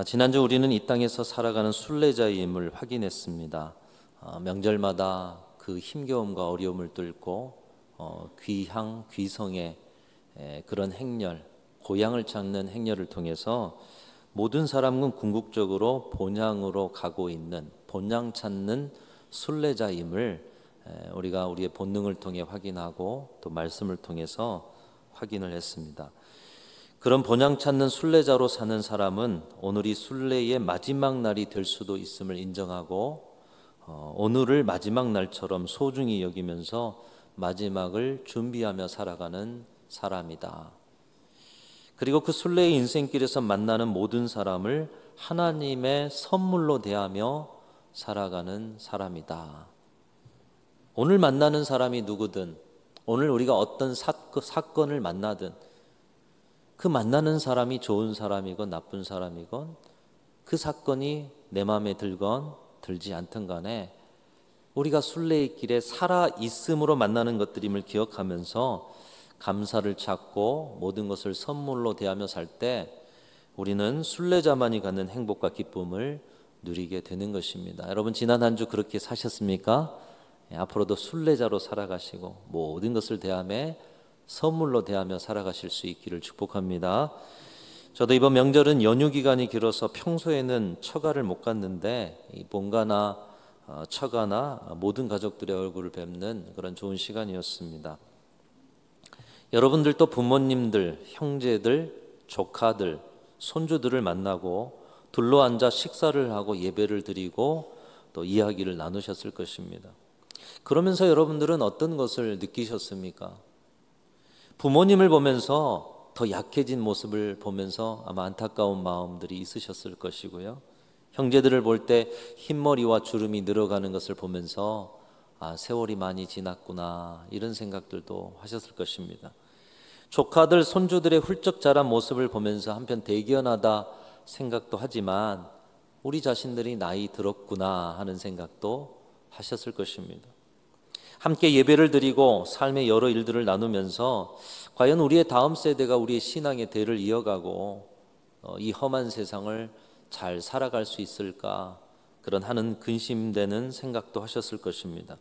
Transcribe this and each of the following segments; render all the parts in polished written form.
지난주 우리는 이 땅에서 살아가는 순례자임을 확인했습니다. 명절마다 그 힘겨움과 어려움을 뚫고 귀향, 귀성의 그런 행렬, 고향을 찾는 행렬을 통해서 모든 사람은 궁극적으로 본향으로 가고 있는, 본향 찾는 순례자임을 우리가 우리의 본능을 통해 확인하고 또 말씀을 통해서 확인을 했습니다. 그런 본향 찾는 순례자로 사는 사람은 오늘이 순례의 마지막 날이 될 수도 있음을 인정하고 오늘을 마지막 날처럼 소중히 여기면서 마지막을 준비하며 살아가는 사람이다. 그리고 그 순례의 인생길에서 만나는 모든 사람을 하나님의 선물로 대하며 살아가는 사람이다. 오늘 만나는 사람이 누구든, 오늘 우리가 어떤 사건을 만나든 그 만나는 사람이 좋은 사람이건 나쁜 사람이건 그 사건이 내 마음에 들건 들지 않든 간에 우리가 순례의 길에 살아있음으로 만나는 것들임을 기억하면서 감사를 찾고 모든 것을 선물로 대하며 살 때 우리는 순례자만이 갖는 행복과 기쁨을 누리게 되는 것입니다. 여러분, 지난 한 주 그렇게 사셨습니까? 앞으로도 순례자로 살아가시고 모든 것을 대하며 선물로 대하며 살아가실 수 있기를 축복합니다. 저도 이번 명절은 연휴 기간이 길어서 평소에는 처가를 못 갔는데 이 본가나 처가나 모든 가족들의 얼굴을 뵙는 그런 좋은 시간이었습니다. 여러분들도 부모님들, 형제들, 조카들, 손주들을 만나고 둘러앉아 식사를 하고 예배를 드리고 또 이야기를 나누셨을 것입니다. 그러면서 여러분들은 어떤 것을 느끼셨습니까? 부모님을 보면서 더 약해진 모습을 보면서 아마 안타까운 마음들이 있으셨을 것이고요. 형제들을 볼 때 흰머리와 주름이 늘어가는 것을 보면서 세월이 많이 지났구나 이런 생각들도 하셨을 것입니다. 조카들, 손주들의 훌쩍 자란 모습을 보면서 한편 대견하다 생각도 하지만 우리 자신들이 나이 들었구나 하는 생각도 하셨을 것입니다. 함께 예배를 드리고 삶의 여러 일들을 나누면서 과연 우리의 다음 세대가 우리의 신앙의 대를 이어가고 이 험한 세상을 잘 살아갈 수 있을까, 그런 하는 근심되는 생각도 하셨을 것입니다.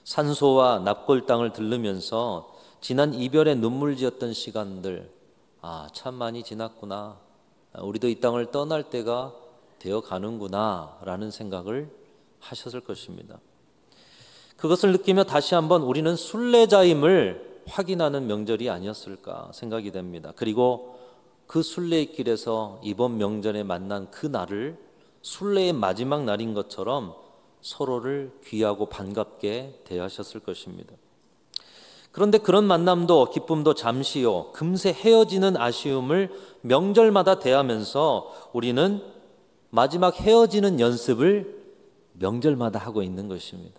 산소와 납골 땅을 들르면서 지난 이별에 눈물 지었던 시간들, 참 많이 지났구나, 우리도 이 땅을 떠날 때가 되어 가는구나 라는 생각을 하셨을 것입니다. 그것을 느끼며 다시 한번 우리는 순례자임을 확인하는 명절이 아니었을까 생각이 됩니다. 그리고 그 순례의 길에서 이번 명절에 만난 그 날을 순례의 마지막 날인 것처럼 서로를 귀하고 반갑게 대하셨을 것입니다. 그런데 그런 만남도 기쁨도 잠시요, 금세 헤어지는 아쉬움을 명절마다 대하면서 우리는 마지막 헤어지는 연습을 명절마다 하고 있는 것입니다.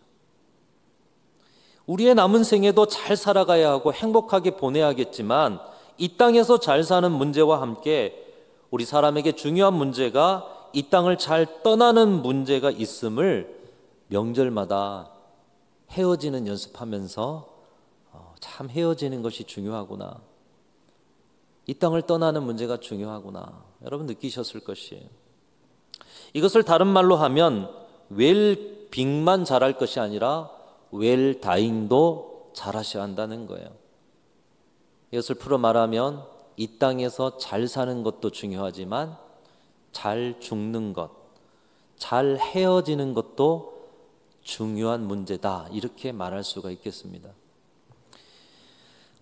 우리의 남은 생에도 잘 살아가야 하고 행복하게 보내야겠지만 이 땅에서 잘 사는 문제와 함께 우리 사람에게 중요한 문제가 이 땅을 잘 떠나는 문제가 있음을 명절마다 헤어지는 연습하면서 참 헤어지는 것이 중요하구나, 이 땅을 떠나는 문제가 중요하구나, 여러분 느끼셨을 것이에요. 이것을 다른 말로 하면 웰빙만 잘할 것이 아니라 웰다잉도 잘하셔야 한다는 거예요. 이것을 풀어 말하면 이 땅에서 잘 사는 것도 중요하지만 잘 죽는 것, 잘 헤어지는 것도 중요한 문제다, 이렇게 말할 수가 있겠습니다.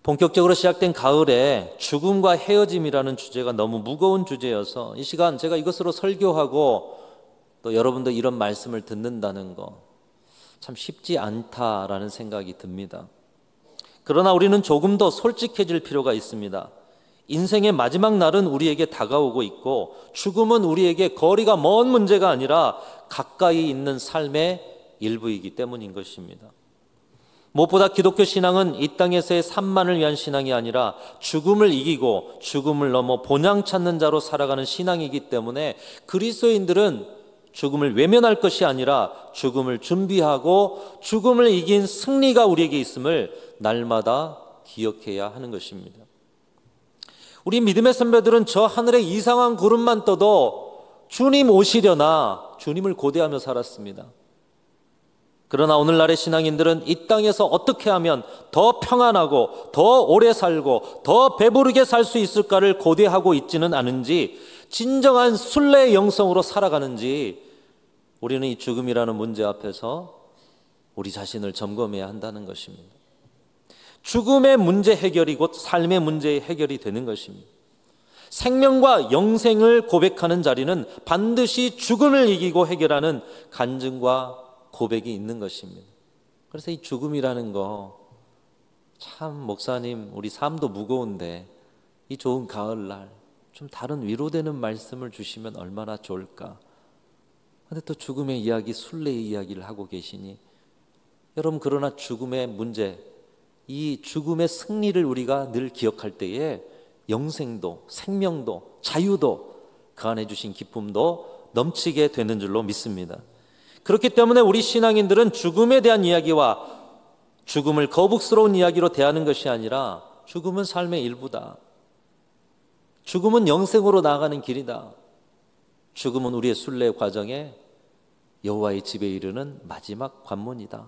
본격적으로 시작된 가을에 죽음과 헤어짐이라는 주제가 너무 무거운 주제여서 이 시간 제가 이것으로 설교하고 또 여러분도 이런 말씀을 듣는다는 거 참 쉽지 않다라는 생각이 듭니다. 그러나 우리는 조금 더 솔직해질 필요가 있습니다. 인생의 마지막 날은 우리에게 다가오고 있고 죽음은 우리에게 거리가 먼 문제가 아니라 가까이 있는 삶의 일부이기 때문인 것입니다. 무엇보다 기독교 신앙은 이 땅에서의 삶만을 위한 신앙이 아니라 죽음을 이기고 죽음을 넘어 본향 찾는 자로 살아가는 신앙이기 때문에 그리스도인들은 죽음을 외면할 것이 아니라 죽음을 준비하고 죽음을 이긴 승리가 우리에게 있음을 날마다 기억해야 하는 것입니다. 우리 믿음의 선배들은 저 하늘에 이상한 구름만 떠도 주님 오시려나 주님을 고대하며 살았습니다. 그러나 오늘날의 신앙인들은 이 땅에서 어떻게 하면 더 평안하고 더 오래 살고 더 배부르게 살 수 있을까를 고대하고 있지는 않은지, 진정한 순례의 영성으로 살아가는지 우리는 이 죽음이라는 문제 앞에서 우리 자신을 점검해야 한다는 것입니다. 죽음의 문제 해결이 곧 삶의 문제의 해결이 되는 것입니다. 생명과 영생을 고백하는 자리는 반드시 죽음을 이기고 해결하는 간증과 고백이 있는 것입니다. 그래서 이 죽음이라는 거, 참 목사님 우리 삶도 무거운데 이 좋은 가을날 좀 다른 위로되는 말씀을 주시면 얼마나 좋을까. 그런데 또 죽음의 이야기, 순례의 이야기를 하고 계시니, 여러분 그러나 죽음의 문제, 이 죽음의 승리를 우리가 늘 기억할 때에 영생도, 생명도, 자유도, 그 안에 주신 기쁨도 넘치게 되는 줄로 믿습니다. 그렇기 때문에 우리 신앙인들은 죽음에 대한 이야기와 죽음을 거북스러운 이야기로 대하는 것이 아니라, 죽음은 삶의 일부다. 죽음은 영생으로 나아가는 길이다. 죽음은 우리의 순례 과정에 여호와의 집에 이르는 마지막 관문이다.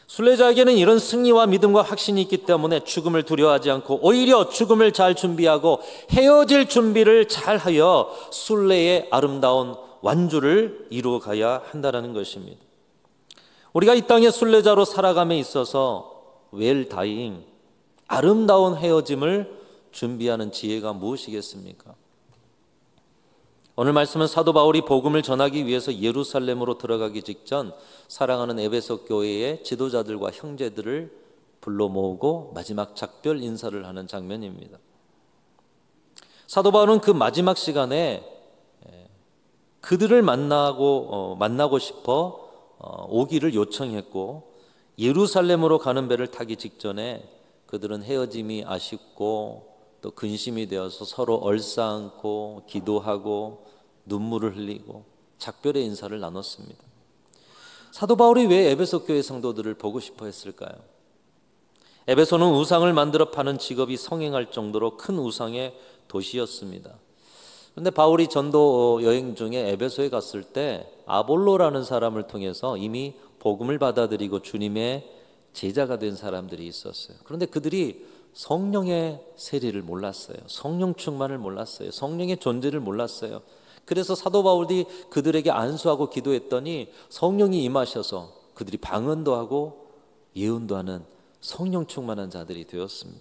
순례자에게는 이런 승리와 믿음과 확신이 있기 때문에 죽음을 두려워하지 않고 오히려 죽음을 잘 준비하고 헤어질 준비를 잘하여 순례의 아름다운 완주를 이루어가야 한다는 것입니다. 우리가 이 땅의 순례자로 살아감에 있어서 웰다잉, 아름다운 헤어짐을 준비하는 지혜가 무엇이겠습니까? 오늘 말씀은 사도 바울이 복음을 전하기 위해서 예루살렘으로 들어가기 직전 사랑하는 에베소 교회의 지도자들과 형제들을 불러 모으고 마지막 작별 인사를 하는 장면입니다. 사도 바울은 그 마지막 시간에 그들을 만나고 싶어 오기를 요청했고, 예루살렘으로 가는 배를 타기 직전에 그들은 헤어짐이 아쉽고 또 근심이 되어서 서로 얼싸안고 기도하고 눈물을 흘리고 작별의 인사를 나눴습니다. 사도 바울이 왜 에베소 교회 성도들을 보고 싶어 했을까요? 에베소는 우상을 만들어 파는 직업이 성행할 정도로 큰 우상의 도시였습니다. 그런데 바울이 전도 여행 중에 에베소에 갔을 때 아볼로라는 사람을 통해서 이미 복음을 받아들이고 주님의 제자가 된 사람들이 있었어요. 그런데 그들이 성령의 세례를 몰랐어요. 성령 충만을 몰랐어요. 성령의 존재를 몰랐어요. 그래서 사도 바울이 그들에게 안수하고 기도했더니 성령이 임하셔서 그들이 방언도 하고 예언도 하는 성령 충만한 자들이 되었습니다.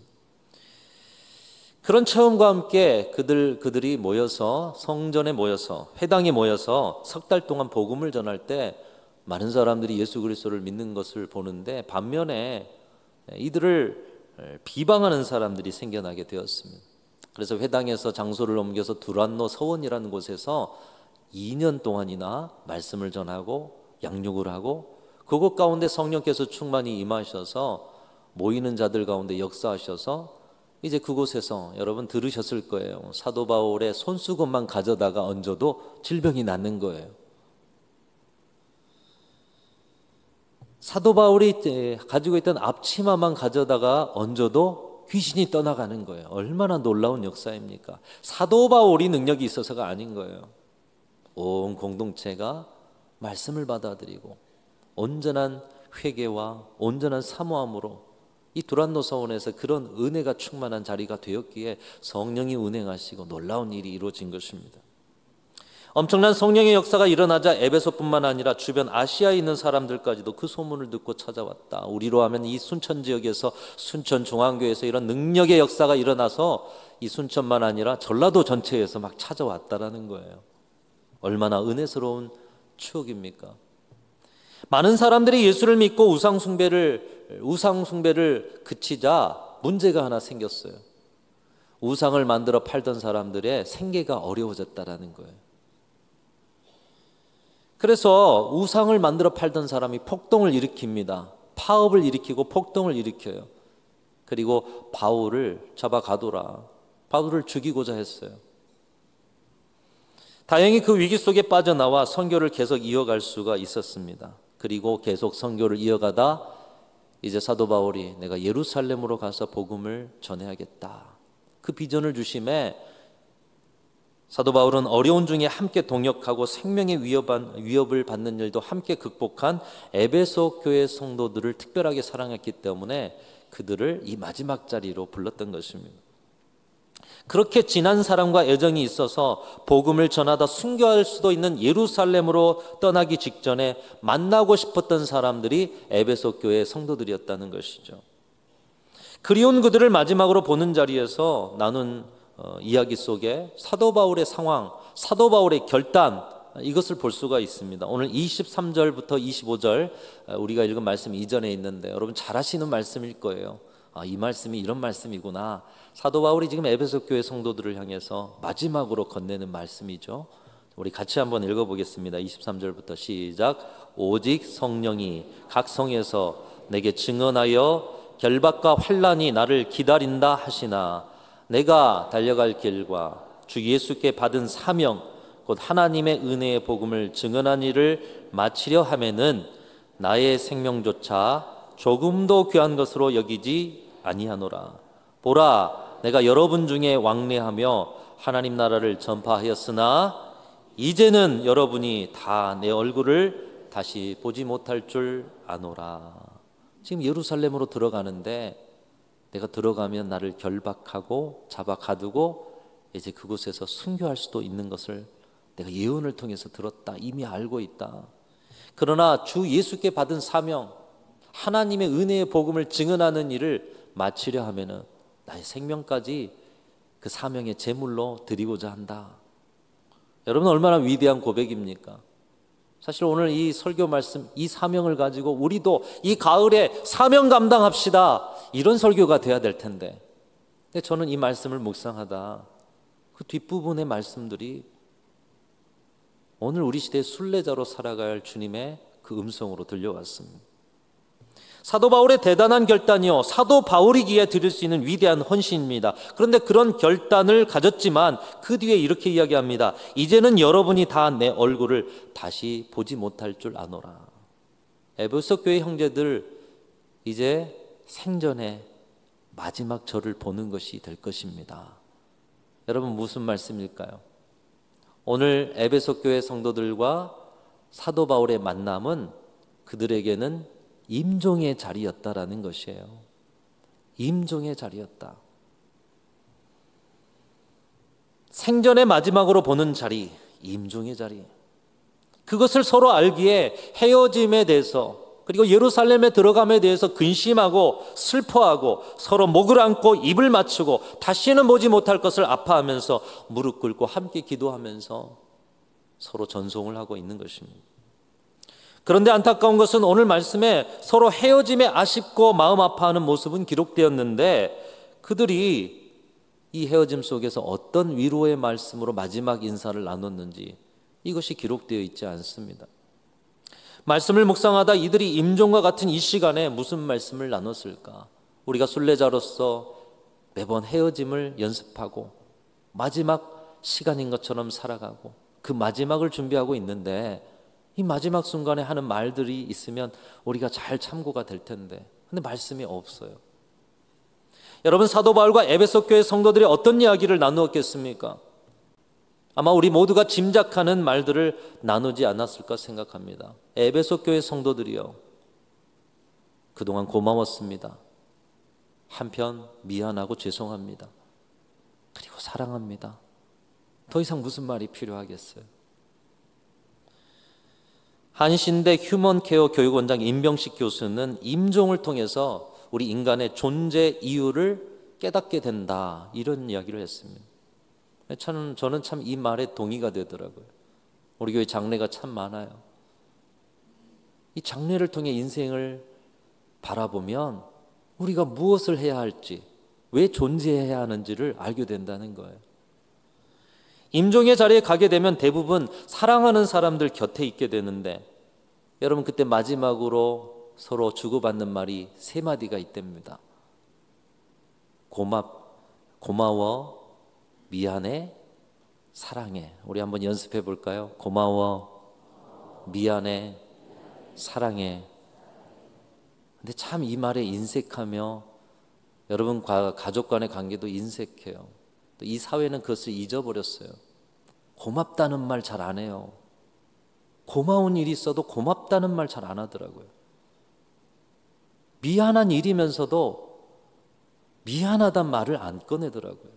그런 체험과 함께 그들이 모여서 성전에 모여서 회당에 모여서 석 달 동안 복음을 전할 때 많은 사람들이 예수 그리스도를 믿는 것을 보는데, 반면에 이들을 비방하는 사람들이 생겨나게 되었습니다. 그래서 회당에서 장소를 옮겨서 두란노 서원이라는 곳에서 2년 동안이나 말씀을 전하고 양육을 하고, 그곳 가운데 성령께서 충만히 임하셔서 모이는 자들 가운데 역사하셔서 이제 그곳에서 여러분 들으셨을 거예요. 사도 바울의 손수건만 가져다가 얹어도 질병이 낫는 거예요. 사도 바울이 가지고 있던 앞치마만 가져다가 얹어도 귀신이 떠나가는 거예요. 얼마나 놀라운 역사입니까? 사도 바울이 능력이 있어서가 아닌 거예요. 온 공동체가 말씀을 받아들이고 온전한 회개와 온전한 사모함으로 이 두란노 서원에서 그런 은혜가 충만한 자리가 되었기에 성령이 운행하시고 놀라운 일이 이루어진 것입니다. 엄청난 성령의 역사가 일어나자 에베소뿐만 아니라 주변 아시아에 있는 사람들까지도 그 소문을 듣고 찾아왔다. 우리로 하면 이 순천 지역에서 순천 중앙교회에서 이런 능력의 역사가 일어나서 이 순천만 아니라 전라도 전체에서 막 찾아왔다라는 거예요. 얼마나 은혜스러운 추억입니까? 많은 사람들이 예수를 믿고 우상 숭배를 그치자 문제가 하나 생겼어요. 우상을 만들어 팔던 사람들의 생계가 어려워졌다라는 거예요. 그래서 우상을 만들어 팔던 사람이 폭동을 일으킵니다. 파업을 일으키고 폭동을 일으켜요. 그리고 바울을 잡아가둬라. 바울을 죽이고자 했어요. 다행히 그 위기 속에 빠져나와 선교를 계속 이어갈 수가 있었습니다. 그리고 계속 선교를 이어가다 이제 사도 바울이 내가 예루살렘으로 가서 복음을 전해야겠다. 그 비전을 주심에 사도 바울은 어려운 중에 함께 동역하고 생명의 위협을 받는 일도 함께 극복한 에베소 교회 성도들을 특별하게 사랑했기 때문에 그들을 이 마지막 자리로 불렀던 것입니다. 그렇게 진한 사랑과 애정이 있어서 복음을 전하다 순교할 수도 있는 예루살렘으로 떠나기 직전에 만나고 싶었던 사람들이 에베소 교회 성도들이었다는 것이죠. 그리운 그들을 마지막으로 보는 자리에서 나눈 이야기 속에 사도 바울의 상황, 사도 바울의 결단, 이것을 볼 수가 있습니다. 오늘 23절부터 25절 우리가 읽은 말씀 이전에 있는데 여러분 잘 아시는 말씀일 거예요. 이 말씀이 이런 말씀이구나. 사도 바울이 지금 에베소 교회 성도들을 향해서 마지막으로 건네는 말씀이죠. 우리 같이 한번 읽어보겠습니다. 23절부터 시작. 오직 성령이 각 성에서 내게 증언하여 결박과 환난이 나를 기다린다 하시나 내가 달려갈 길과 주 예수께 받은 사명 곧 하나님의 은혜의 복음을 증언한 일을 마치려 하면은 나의 생명조차 조금도 귀한 것으로 여기지 아니하노라. 보라, 내가 여러분 중에 왕래하며 하나님 나라를 전파하였으나 이제는 여러분이 다 내 얼굴을 다시 보지 못할 줄 아노라. 지금 예루살렘으로 들어가는데 내가 들어가면 나를 결박하고 잡아 가두고 이제 그곳에서 순교할 수도 있는 것을 내가 예언을 통해서 들었다. 이미 알고 있다. 그러나 주 예수께 받은 사명, 하나님의 은혜의 복음을 증언하는 일을 마치려 하면은 나의 생명까지 그 사명의 제물로 드리고자 한다. 여러분 얼마나 위대한 고백입니까? 사실 오늘 이 설교 말씀, 이 사명을 가지고 우리도 이 가을에 사명 감당합시다. 이런 설교가 돼야 될 텐데. 근데 저는 이 말씀을 묵상하다 그 뒷부분의 말씀들이 오늘 우리 시대의 순례자로 살아갈 주님의 그 음성으로 들려왔습니다. 사도 바울의 대단한 결단이요, 사도 바울이기에 드릴 수 있는 위대한 헌신입니다. 그런데 그런 결단을 가졌지만 그 뒤에 이렇게 이야기합니다. 이제는 여러분이 다 내 얼굴을 다시 보지 못할 줄 아노라. 에베소 교회 형제들, 이제 생전에 마지막 저를 보는 것이 될 것입니다. 여러분 무슨 말씀일까요? 오늘 에베소 교회 성도들과 사도 바울의 만남은 그들에게는 임종의 자리였다라는 것이에요. 임종의 자리였다. 생전의 마지막으로 보는 자리, 임종의 자리. 그것을 서로 알기에 헤어짐에 대해서 그리고 예루살렘에 들어감에 대해서 근심하고 슬퍼하고 서로 목을 안고 입을 맞추고 다시는 보지 못할 것을 아파하면서 무릎 꿇고 함께 기도하면서 서로 전송을 하고 있는 것입니다. 그런데 안타까운 것은 오늘 말씀에 서로 헤어짐에 아쉽고 마음 아파하는 모습은 기록되었는데 그들이 이 헤어짐 속에서 어떤 위로의 말씀으로 마지막 인사를 나눴는지 이것이 기록되어 있지 않습니다. 말씀을 묵상하다 이들이 임종과 같은 이 시간에 무슨 말씀을 나눴을까? 우리가 순례자로서 매번 헤어짐을 연습하고 마지막 시간인 것처럼 살아가고 그 마지막을 준비하고 있는데 이 마지막 순간에 하는 말들이 있으면 우리가 잘 참고가 될 텐데 근데 말씀이 없어요. 여러분 사도 바울과 에베소 교회 성도들이 어떤 이야기를 나누었겠습니까? 아마 우리 모두가 짐작하는 말들을 나누지 않았을까 생각합니다. 에베소 교회 성도들이요, 그동안 고마웠습니다. 한편 미안하고 죄송합니다. 그리고 사랑합니다. 더 이상 무슨 말이 필요하겠어요? 한신대 휴먼케어 교육원장 임병식 교수는 임종을 통해서 우리 인간의 존재 이유를 깨닫게 된다, 이런 이야기를 했습니다. 저는 참 이 말에 동의가 되더라고요. 우리 교회 장례가 참 많아요. 이 장례를 통해 인생을 바라보면 우리가 무엇을 해야 할지, 왜 존재해야 하는지를 알게 된다는 거예요. 임종의 자리에 가게 되면 대부분 사랑하는 사람들 곁에 있게 되는데 여러분 그때 마지막으로 서로 주고받는 말이 세 마디가 있답니다. 고마워, 미안해, 사랑해. 우리 한번 연습해 볼까요? 고마워, 미안해, 사랑해. 근데 참 이 말에 인색하며 여러분 가족 간의 관계도 인색해요. 또 이 사회는 그것을 잊어버렸어요. 고맙다는 말 잘 안 해요. 고마운 일이 있어도 고맙다는 말 잘 안 하더라고요. 미안한 일이면서도 미안하단 말을 안 꺼내더라고요.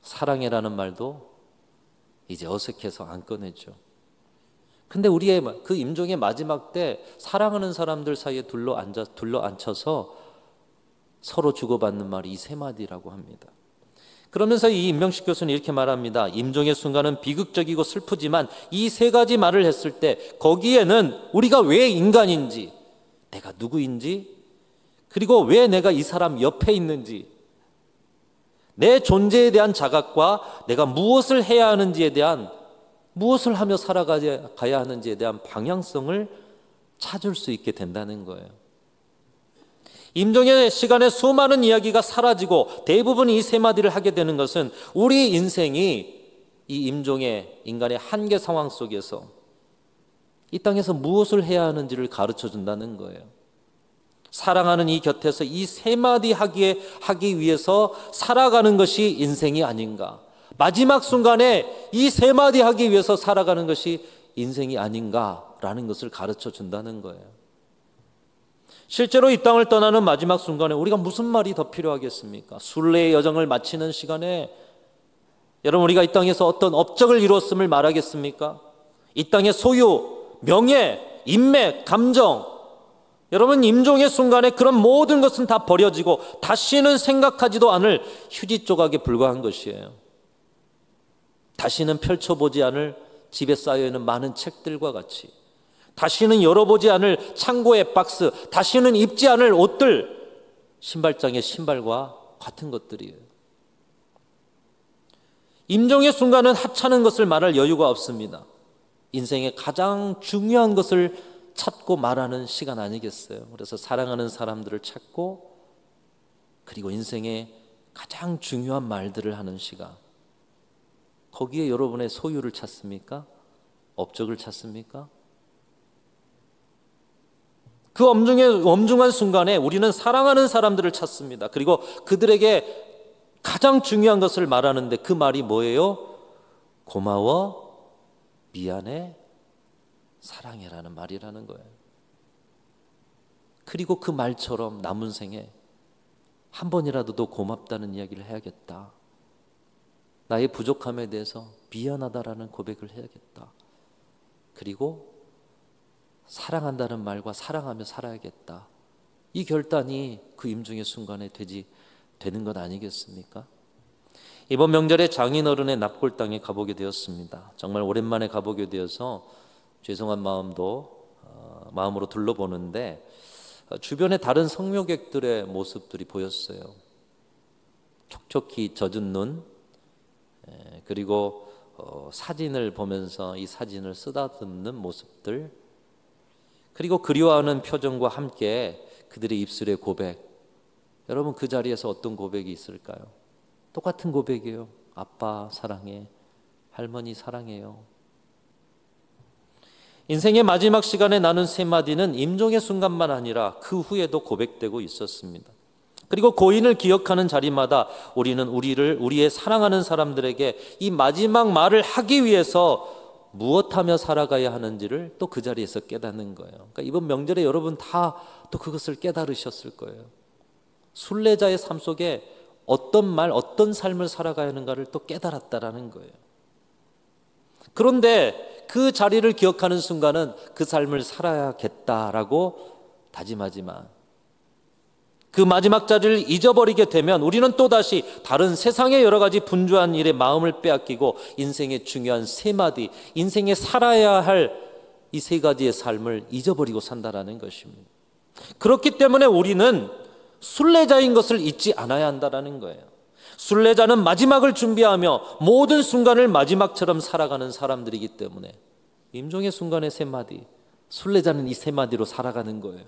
사랑해라는 말도 이제 어색해서 안 꺼내죠. 근데 우리의 그 임종의 마지막 때 사랑하는 사람들 사이에 둘러앉혀서 서로 주고받는 말이 이 세 마디라고 합니다. 그러면서 이 임명식 교수는 이렇게 말합니다. 임종의 순간은 비극적이고 슬프지만 이 세 가지 말을 했을 때 거기에는 우리가 왜 인간인지, 내가 누구인지, 그리고 왜 내가 이 사람 옆에 있는지, 내 존재에 대한 자각과 내가 무엇을 해야 하는지에 대한, 무엇을 하며 살아가야 하는지에 대한 방향성을 찾을 수 있게 된다는 거예요. 임종의 시간에 수많은 이야기가 사라지고 대부분 이 세 마디를 하게 되는 것은 우리 인생이 이 임종의 인간의 한계 상황 속에서 이 땅에서 무엇을 해야 하는지를 가르쳐 준다는 거예요. 사랑하는 이 곁에서 이 세 마디 하기 위해서 살아가는 것이 인생이 아닌가. 마지막 순간에 이 세 마디 하기 위해서 살아가는 것이 인생이 아닌가라는 것을 가르쳐 준다는 거예요. 실제로 이 땅을 떠나는 마지막 순간에 우리가 무슨 말이 더 필요하겠습니까? 순례의 여정을 마치는 시간에 여러분, 우리가 이 땅에서 어떤 업적을 이루었음을 말하겠습니까? 이 땅의 소유, 명예, 인맥, 감정, 여러분, 임종의 순간에 그런 모든 것은 다 버려지고 다시는 생각하지도 않을 휴지 조각에 불과한 것이에요. 다시는 펼쳐보지 않을 집에 쌓여있는 많은 책들과 같이, 다시는 열어보지 않을 창고의 박스, 다시는 입지 않을 옷들, 신발장의 신발과 같은 것들이에요. 임종의 순간은 하찮은 것을 말할 여유가 없습니다. 인생의 가장 중요한 것을 찾고 말하는 시간 아니겠어요? 그래서 사랑하는 사람들을 찾고, 그리고 인생의 가장 중요한 말들을 하는 시간. 거기에 여러분의 소유를 찾습니까? 업적을 찾습니까? 그 엄중한 순간에 우리는 사랑하는 사람들을 찾습니다. 그리고 그들에게 가장 중요한 것을 말하는데 그 말이 뭐예요? 고마워, 미안해, 사랑해라는 말이라는 거예요. 그리고 그 말처럼 남은 생에 한 번이라도 더 고맙다는 이야기를 해야겠다. 나의 부족함에 대해서 미안하다라는 고백을 해야겠다. 그리고 사랑한다는 말과 사랑하며 살아야겠다. 이 결단이 그 임종의 순간에 되는 것 아니겠습니까? 이번 명절에 장인어른의 납골 땅에 가보게 되었습니다. 정말 오랜만에 가보게 되어서 죄송한 마음으로 둘러보는데 주변에 다른 성묘객들의 모습들이 보였어요. 촉촉히 젖은 눈, 그리고 사진을 보면서 이 사진을 쓰다듬는 모습들, 그리고 그리워하는 표정과 함께 그들의 입술의 고백. 여러분, 그 자리에서 어떤 고백이 있을까요? 똑같은 고백이에요. 아빠 사랑해, 할머니 사랑해요. 인생의 마지막 시간에 나눈 세 마디는 임종의 순간만 아니라 그 후에도 고백되고 있었습니다. 그리고 고인을 기억하는 자리마다 우리는 우리의 사랑하는 사람들에게 이 마지막 말을 하기 위해서 무엇하며 살아가야 하는지를 또 그 자리에서 깨닫는 거예요. 그러니까 이번 명절에 여러분 다 또 그것을 깨달으셨을 거예요. 순례자의 삶 속에 어떤 말, 어떤 삶을 살아가야 하는가를 또 깨달았다라는 거예요. 그런데 그 자리를 기억하는 순간은 그 삶을 살아야겠다라고 다짐하지만 그 마지막 자리를 잊어버리게 되면 우리는 또다시 다른 세상의 여러 가지 분주한 일에 마음을 빼앗기고 인생의 중요한 세 마디, 인생에 살아야 할 이 세 가지의 삶을 잊어버리고 산다라는 것입니다. 그렇기 때문에 우리는 순례자인 것을 잊지 않아야 한다라는 거예요. 순례자는 마지막을 준비하며 모든 순간을 마지막처럼 살아가는 사람들이기 때문에 임종의 순간의 세 마디, 순례자는 이 세 마디로 살아가는 거예요.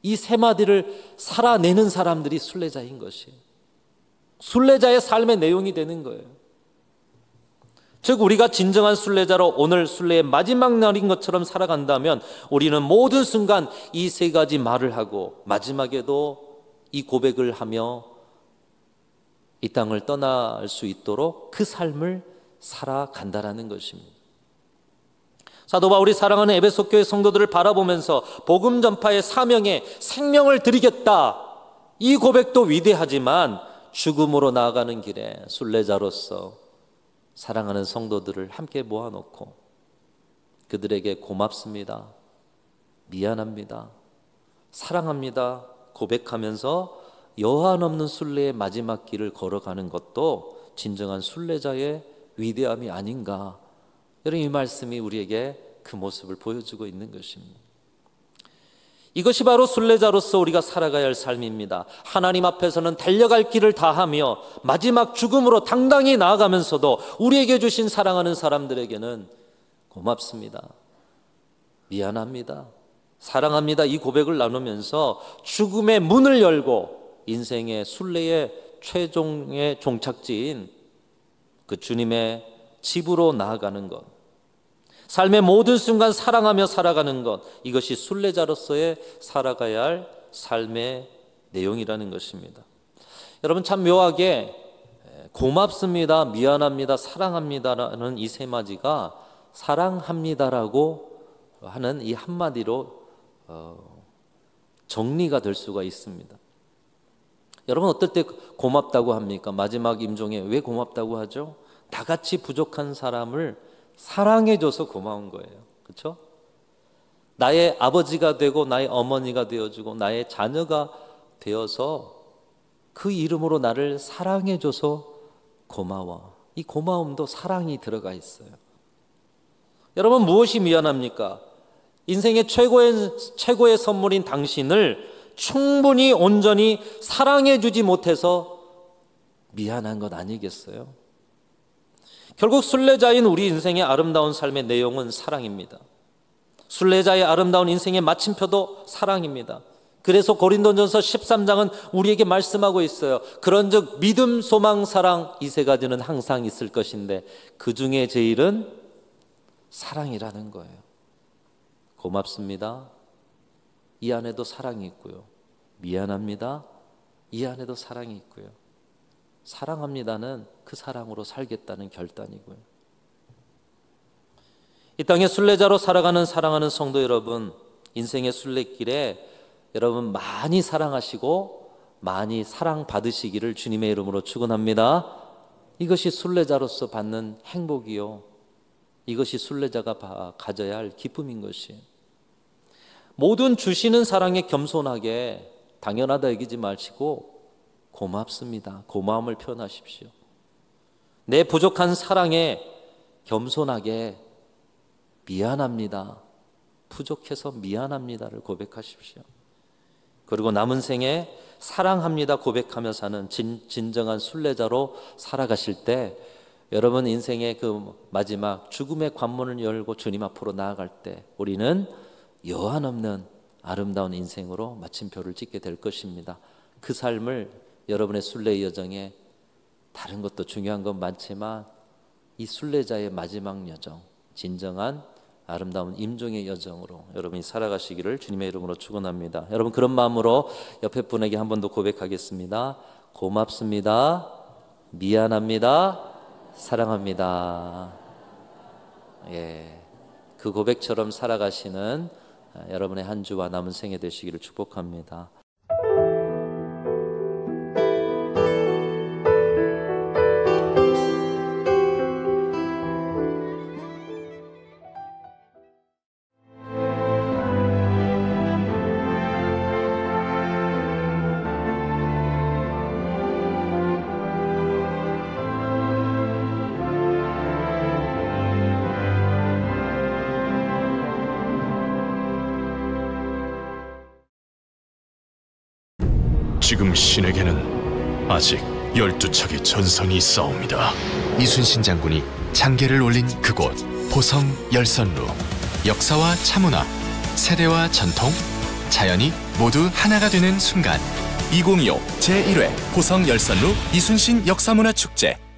이 세 마디를 살아내는 사람들이 순례자인 것이에요. 순례자의 삶의 내용이 되는 거예요. 즉 우리가 진정한 순례자로 오늘 순례의 마지막 날인 것처럼 살아간다면 우리는 모든 순간 이 세 가지 말을 하고 마지막에도 이 고백을 하며 이 땅을 떠날 수 있도록 그 삶을 살아간다라는 것입니다. 사도 바울이 사랑하는 에베소 교회 성도들을 바라보면서 복음 전파의 사명에 생명을 드리겠다, 이 고백도 위대하지만 죽음으로 나아가는 길에 순례자로서 사랑하는 성도들을 함께 모아놓고 그들에게 고맙습니다, 미안합니다, 사랑합니다 고백하면서 여한 없는 순례의 마지막 길을 걸어가는 것도 진정한 순례자의 위대함이 아닌가. 여러분, 이 말씀이 우리에게 그 모습을 보여주고 있는 것입니다. 이것이 바로 순례자로서 우리가 살아가야 할 삶입니다. 하나님 앞에서는 달려갈 길을 다하며 마지막 죽음으로 당당히 나아가면서도 우리에게 주신 사랑하는 사람들에게는 고맙습니다, 미안합니다, 사랑합니다, 이 고백을 나누면서 죽음의 문을 열고 인생의 순례의 최종의 종착지인 그 주님의 집으로 나아가는 것, 삶의 모든 순간 사랑하며 살아가는 것, 이것이 순례자로서의 살아가야 할 삶의 내용이라는 것입니다. 여러분, 참 묘하게 고맙습니다, 미안합니다, 사랑합니다라는 이 세 마디가 사랑합니다라고 하는 이 한마디로 정리가 될 수가 있습니다. 여러분, 어떨 때 고맙다고 합니까? 마지막 임종에 왜 고맙다고 하죠? 다같이 부족한 사람을 사랑해줘서 고마운 거예요. 그렇죠? 나의 아버지가 되고 나의 어머니가 되어주고 나의 자녀가 되어서 그 이름으로 나를 사랑해줘서 고마워. 이 고마움도 사랑이 들어가 있어요. 여러분, 무엇이 미안합니까? 인생의 최고의 선물인 당신을 충분히 온전히 사랑해주지 못해서 미안한 것 아니겠어요? 결국 순례자인 우리 인생의 아름다운 삶의 내용은 사랑입니다. 순례자의 아름다운 인생의 마침표도 사랑입니다. 그래서 고린도전서 13장은 우리에게 말씀하고 있어요. 그런즉 믿음, 소망, 사랑, 이 세 가지는 항상 있을 것인데 그 중에 제일은 사랑이라는 거예요. 고맙습니다, 이 안에도 사랑이 있고요. 미안합니다, 이 안에도 사랑이 있고요. 사랑합니다는 그 사랑으로 살겠다는 결단이고요. 이 땅의 순례자로 살아가는 사랑하는 성도 여러분, 인생의 순례길에 여러분 많이 사랑하시고 많이 사랑받으시기를 주님의 이름으로 축원합니다. 이것이 순례자로서 받는 행복이요, 이것이 순례자가 가져야 할 기쁨인 것이에요. 모든 주시는 사랑에 겸손하게 당연하다 여기지 마시고 고맙습니다, 고마움을 표현하십시오. 내 부족한 사랑에 겸손하게 미안합니다, 부족해서 미안합니다를 고백하십시오. 그리고 남은 생에 사랑합니다 고백하며 사는 진정한 순례자로 살아가실 때 여러분 인생의 그 마지막 죽음의 관문을 열고 주님 앞으로 나아갈 때 우리는 여한 없는 아름다운 인생으로 마침표를 찍게 될 것입니다. 그 삶을 여러분의 순례 여정에 다른 것도 중요한 건 많지만 이 순례자의 마지막 여정, 진정한 아름다운 임종의 여정으로 여러분이 살아가시기를 주님의 이름으로 축원합니다. 여러분 그런 마음으로 옆에 분에게 한 번 더 고백하겠습니다. 고맙습니다, 미안합니다, 사랑합니다. 예, 그 고백처럼 살아가시는 여러분의 한 주와 남은 생애 되시기를 축복합니다. 지금 신에게는 아직 12척의 전선이 있사옵니다. 이순신 장군이 장계를 올린 그곳 보성 열선루. 역사와 차문화, 세대와 전통, 자연이 모두 하나가 되는 순간. 2025 제1회 보성 열선루 이순신 역사문화축제